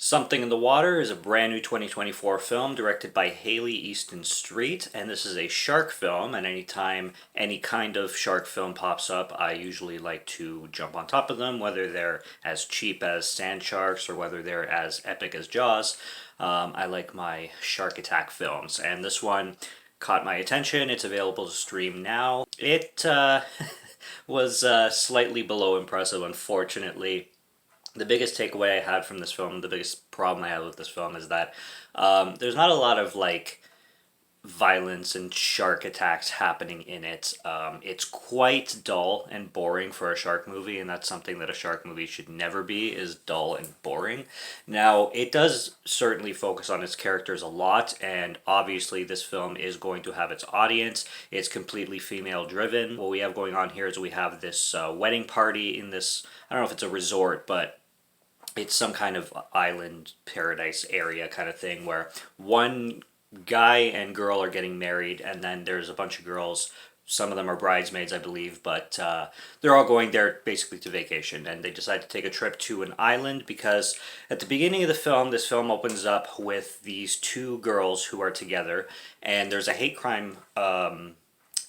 Something in the Water is a brand new 2024 film directed by Hayley Easton, and this is a shark film. And anytime any kind of shark film pops up, I usually like to jump on top of them, whether they're as cheap as Sand Sharks or whether they're as epic as Jaws. I like my shark attack films, and this one caught my attention. It's available to stream now. It was slightly below impressive, unfortunately. The biggest takeaway I had from this film, the biggest problem I had with this film is that there's not a lot of like violence and shark attacks happening in it. It's quite dull and boring for a shark movie, and that's something that a shark movie should never be, is dull and boring. Now, it does certainly focus on its characters a lot, and obviously this film is going to have its audience. It's completely female driven. What we have going on here is we have this wedding party in this, I don't know if it's a resort, but it's some kind of island paradise area kind of thing where one guy and girl are getting married, and then there's a bunch of girls. Some of them are bridesmaids, I believe, but they're all going there basically to vacation, and they decide to take a trip to an island because at the beginning of the film, this film opens up with these two girls who are together, and there's a hate crime done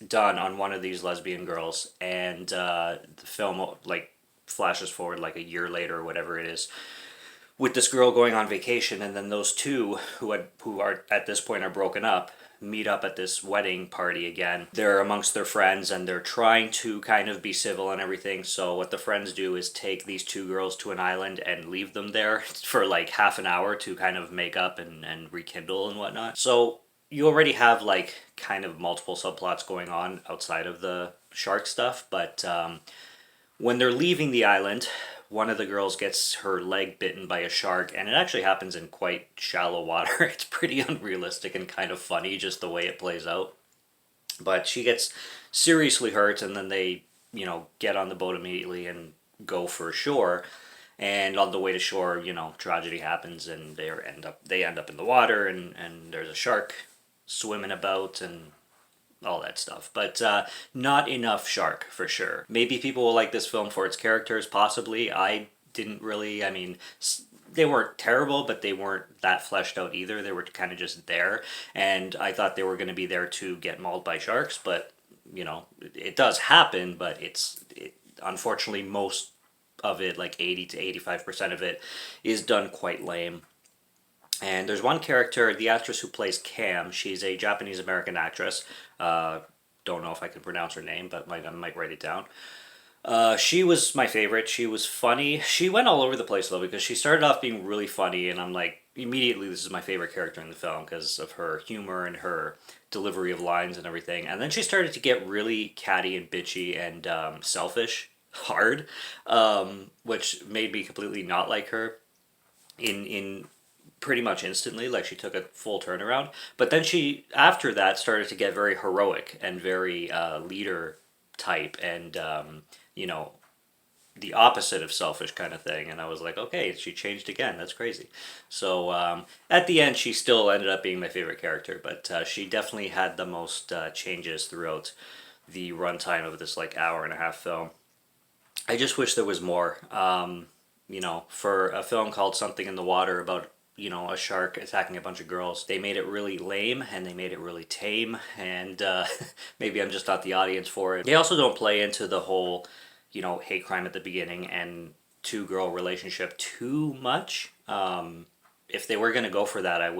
on one of these lesbian girls, and the film like flashes forward like a year later or whatever it is, with this girl going on vacation, and then those two who are at this point are broken up meet up at this wedding party again. They're amongst their friends and they're trying to kind of be civil and everything. So what the friends do is take these two girls to an island and leave them there for like half an hour to kind of make up and rekindle and whatnot. So you already have like kind of multiple subplots going on outside of the shark stuff, but when they're leaving the island, one of the girls gets her leg bitten by a shark, and it actually happens in quite shallow water. It's pretty unrealistic and kind of funny just the way it plays out. But she gets seriously hurt, and then they, get on the boat immediately and go for shore. And on the way to shore, tragedy happens, and they end up in the water, and there's a shark swimming about and all that stuff, but not enough shark for sure. Maybe people will like this film for its characters, possibly. I didn't really, they weren't terrible, but they weren't that fleshed out either. They were kind of just there, and I thought they were going to be there to get mauled by sharks, but, it does happen, but unfortunately, most of it, like 80 to 85% of it, is done quite lame. And there's one character, the actress who plays Cam. She's a Japanese-American actress. Don't know if I can pronounce her name, but I might write it down. She was my favorite. She was funny. She went all over the place, though, because she started off being really funny, and I'm like, immediately this is my favorite character in the film because of her humor and her delivery of lines and everything. And then she started to get really catty and bitchy and selfish, hard, which made me completely not like her in pretty much instantly. Like, she took a full turnaround, but then she after that started to get very heroic and very leader type, and the opposite of selfish kind of thing. And I was like, okay, she changed again. That's crazy. So at the end, she still ended up being my favorite character, but she definitely had the most changes throughout the runtime of this like hour and a half film. I just wish there was more. For a film called Something in the Water about a shark attacking a bunch of girls, they made it really lame and they made it really tame, and maybe I'm just not the audience for it. They also don't play into the whole, hate crime at the beginning and two-girl relationship too much. If they were going to go for that, I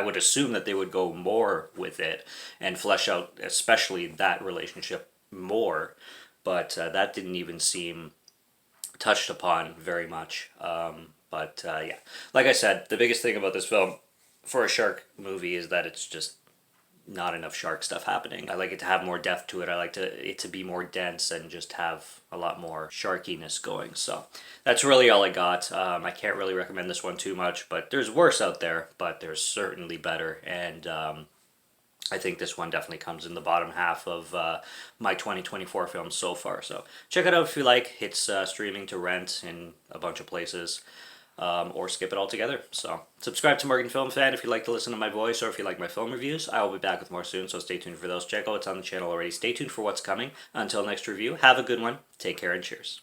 would assume that they would go more with it and flesh out especially that relationship more, but that didn't even seem touched upon very much. But yeah, like I said, the biggest thing about this film for a shark movie is that it's just not enough shark stuff happening. I like it to have more depth to it. I like it to be more dense and just have a lot more sharkiness going. So that's really all I got. I can't really recommend this one too much, but there's worse out there, but there's certainly better. And I think this one definitely comes in the bottom half of my 2024 films so far. So check it out if you like. It's streaming to rent in a bunch of places. Or skip it altogether. So subscribe to Morgan Film Fan if you like to listen to my voice or if you like my film reviews. I will be back with more soon, so stay tuned for those. Check out what's on the channel already. Stay tuned for what's coming. Until next review, have a good one. Take care and cheers.